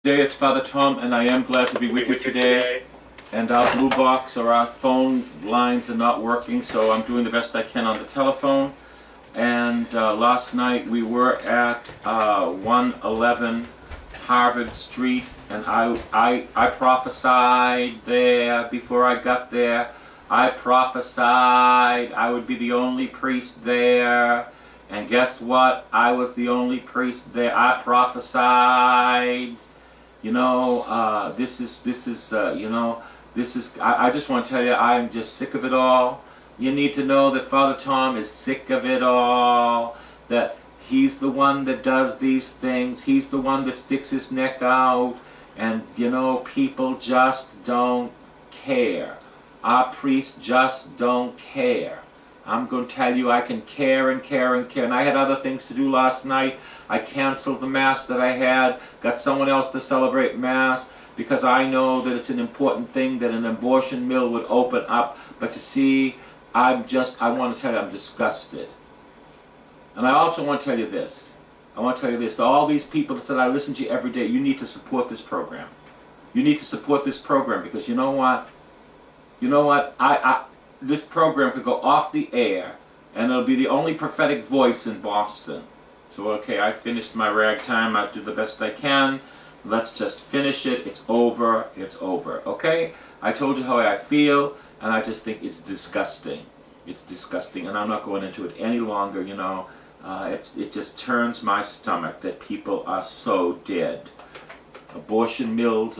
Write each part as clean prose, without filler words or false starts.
Today it's Father Tom, and I am glad to be with you today. And our blue box or our phone lines are not working, so I'm doing the best I can on the telephone. And last night we were at 111 Harvard Street, and I prophesied there before I got there. I prophesied I would be the only priest there. And guess what? I was the only priest there. I prophesied. I just want to tell you, I'm just sick of it all. You need to know that Father Tom is sick of it all, that he's the one that does these things, he's the one that sticks his neck out, and people just don't care. Our priests just don't care. I'm going to tell you, I can care and care and care. And I had other things to do last night. I canceled the Mass that I had, got someone else to celebrate Mass, because I know that it's an important thing that an abortion mill would open up. But you see, I want to tell you, I'm disgusted. And I also want to tell you this. To all these people that said, I listen to you every day, you need to support this program. You need to support this program, because you know what? This program could go off the air, and it'll be the only prophetic voice in Boston. So, okay, I finished my ragtime. I'll do the best I can. Let's just finish it. It's over. It's over. Okay? I told you how I feel, and I just think it's disgusting. It's disgusting, and I'm not going into it any longer, it just turns my stomach that people are so dead. Abortion mills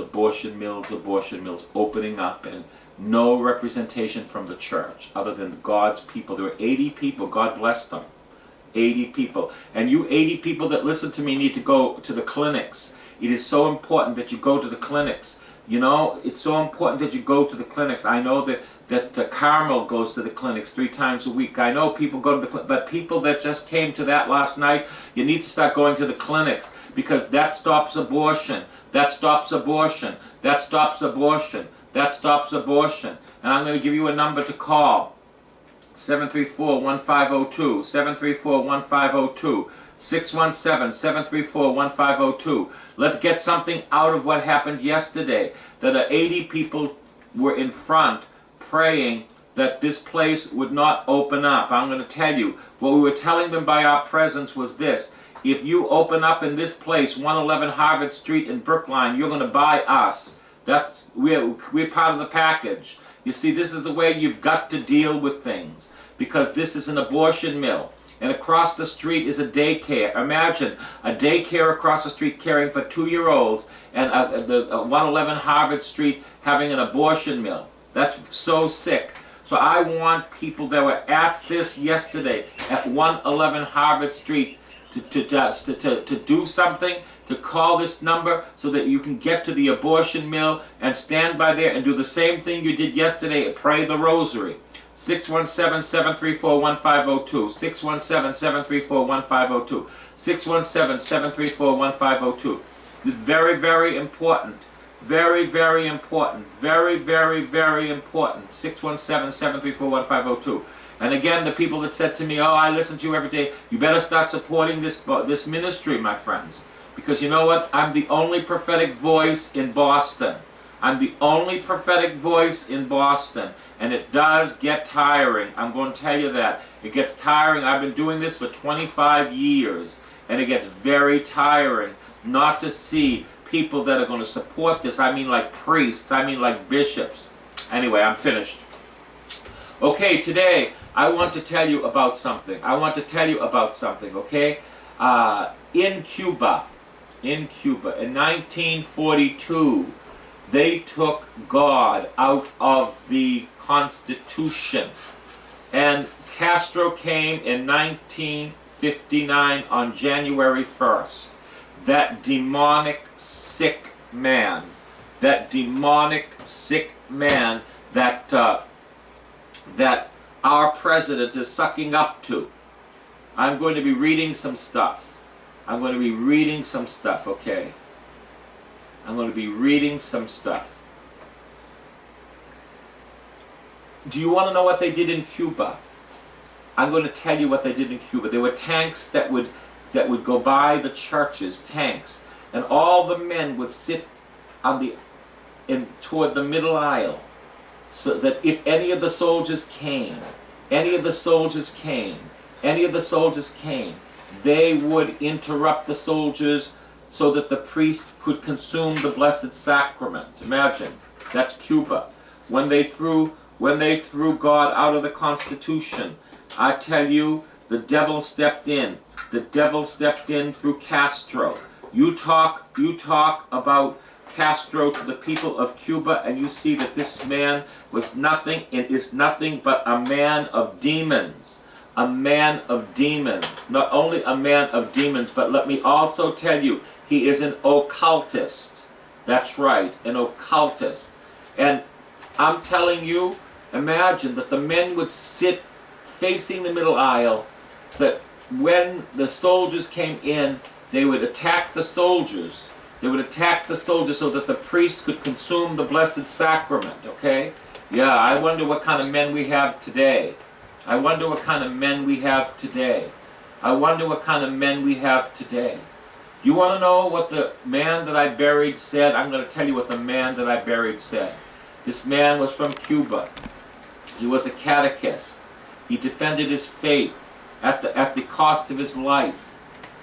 opening up, and no representation from the church other than God's people. There were 80 people, God bless them. 80 people. And you 80 people that listen to me need to go to the clinics. It is so important that you go to the clinics. It's so important that you go to the clinics. I know that Carmel goes to the clinics 3 times a week. I know people go to the clinics, but people that just came to that last night, you need to start going to the clinics, because that stops abortion. That stops abortion. That stops abortion. That stops abortion. And I'm going to give you a number to call. 734-1502. 734-1502. 617-734-1502. Let's get something out of what happened yesterday. That 80 people were in front praying that this place would not open up. I'm going to tell you, what we were telling them by our presence was this. If you open up in this place, 111 Harvard Street in Brookline, you're going to buy us. We're part of the package. You see, this is the way you've got to deal with things, because this is an abortion mill, and across the street is a daycare. Imagine a daycare across the street caring for 2-year-olds, and the 111 Harvard Street having an abortion mill. That's so sick. So I want people that were at this yesterday at 111 Harvard Street to do something, to call this number so that you can get to the abortion mill and stand by there and do the same thing you did yesterday, pray the rosary. 617-734-1502. 617-734-1502. 617-734-1502. Very, very important. Very, very important. Very, very, very important. 617-734-1502. And again, the people that said to me, oh, I listen to you every day, you better start supporting this ministry, my friends. Because you know what? I'm the only prophetic voice in Boston. I'm the only prophetic voice in Boston. And it does get tiring. I'm going to tell you that. It gets tiring. I've been doing this for 25 years. And it gets very tiring not to see people that are going to support this. I mean like priests. I mean like bishops. Anyway, I'm finished. Okay, today I want to tell you about something. Okay? In Cuba, in 1942, they took God out of the Constitution. And Castro came in 1959 on January 1st. That demonic, sick man, that our president is sucking up to. I'm going to be reading some stuff. Okay? I'm going to be reading some stuff. Do you want to know what they did in Cuba? I'm going to tell you what they did in Cuba. There were tanks that would go by the churches, tanks. and all the men would sit toward the middle aisle, so that if any of the soldiers came, any of the soldiers came, any of the soldiers came, they would interrupt the soldiers so that the priest could consume the Blessed Sacrament. Imagine, that's Cuba. When they threw God out of the Constitution, I tell you, the devil stepped in. The devil stepped in through Castro. You talk about Castro to the people of Cuba, and you see that this man was nothing and is nothing but a man of demons. A man of demons. Not only a man of demons, but let me also tell you, he is an occultist. That's right, an occultist. And I'm telling you, imagine that the men would sit facing the middle aisle, that when the soldiers came in, they would attack the soldiers. They would attack the soldiers so that the priest could consume the Blessed Sacrament, okay? Yeah, I wonder what kind of men we have today. I wonder what kind of men we have today. I wonder what kind of men we have today. Do you want to know what the man that I buried said? I'm going to tell you what the man that I buried said. This man was from Cuba. He was a catechist. He defended his faith at the cost of his life.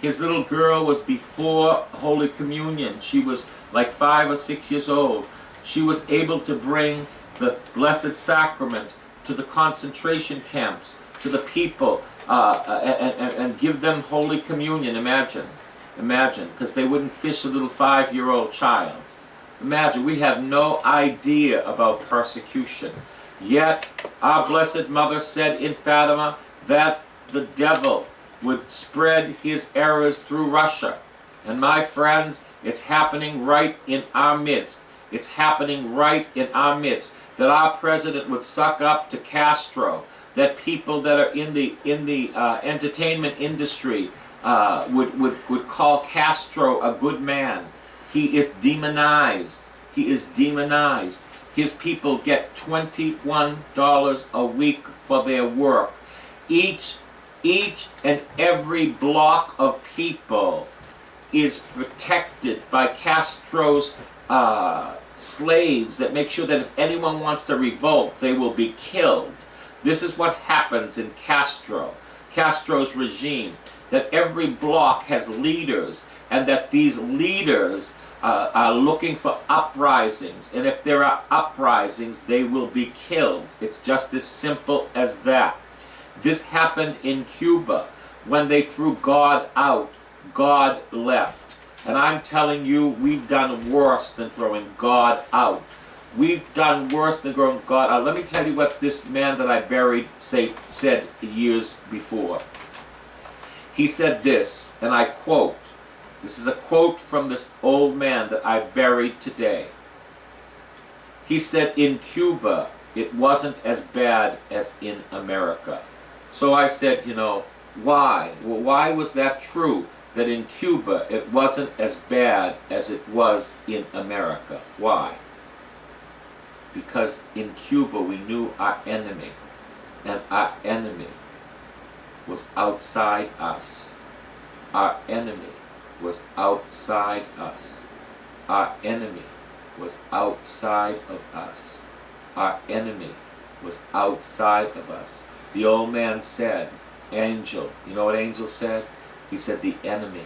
His little girl was before Holy Communion. She was like 5 or 6 years old. She was able to bring the Blessed Sacrament to the concentration camps, to the people, and give them Holy Communion. Imagine, because they wouldn't fish a little 5-year-old child. Imagine, we have no idea about persecution. Yet, our Blessed Mother said in Fatima that the devil would spread his errors through Russia. And my friends, it's happening right in our midst. It's happening right in our midst. That our president would suck up to Castro. That people that are in the entertainment industry would call Castro a good man. He is demonized. He is demonized. His people get $21 a week for their work. Each and every block of people is protected by Castro's slaves that make sure that if anyone wants to revolt, they will be killed. This is what happens in Castro's regime, that every block has leaders, and that these leaders are looking for uprisings, and if there are uprisings, they will be killed. It's just as simple as that. This happened in Cuba. When they threw God out, God left. And I'm telling you, we've done worse than throwing God out. We've done worse than throwing God out. Let me tell you what this man that I buried said years before. He said this, and I quote, this is a quote from this old man that I buried today. He said, in Cuba, it wasn't as bad as in America. So I said, you know, why? Well, why was that true? That in Cuba it wasn't as bad as it was in America. Why? Because in Cuba we knew our enemy, and our enemy was outside us. Our enemy was outside us. Our enemy was outside of us. Our enemy was outside of us. The old man said, Angel, you know what Angel said? He said, the enemy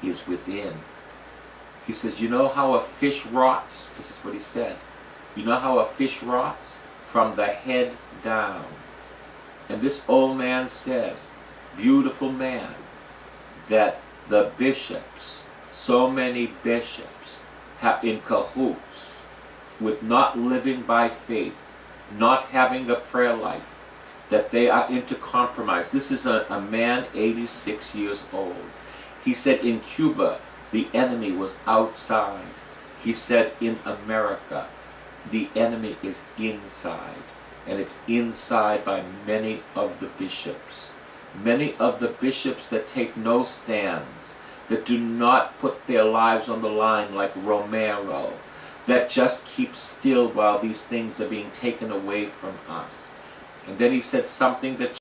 is within. He says, you know how a fish rots? This is what he said. You know how a fish rots? From the head down. And this old man said, beautiful man, that the bishops, so many bishops, have in cahoots with not living by faith, not having a prayer life, that they are into compromise. This is a man 86 years old. He said in Cuba, the enemy was outside. He said in America, the enemy is inside. And it's inside by many of the bishops. Many of the bishops that take no stands, that do not put their lives on the line like Romero, that just keep still while these things are being taken away from us. And then he said something that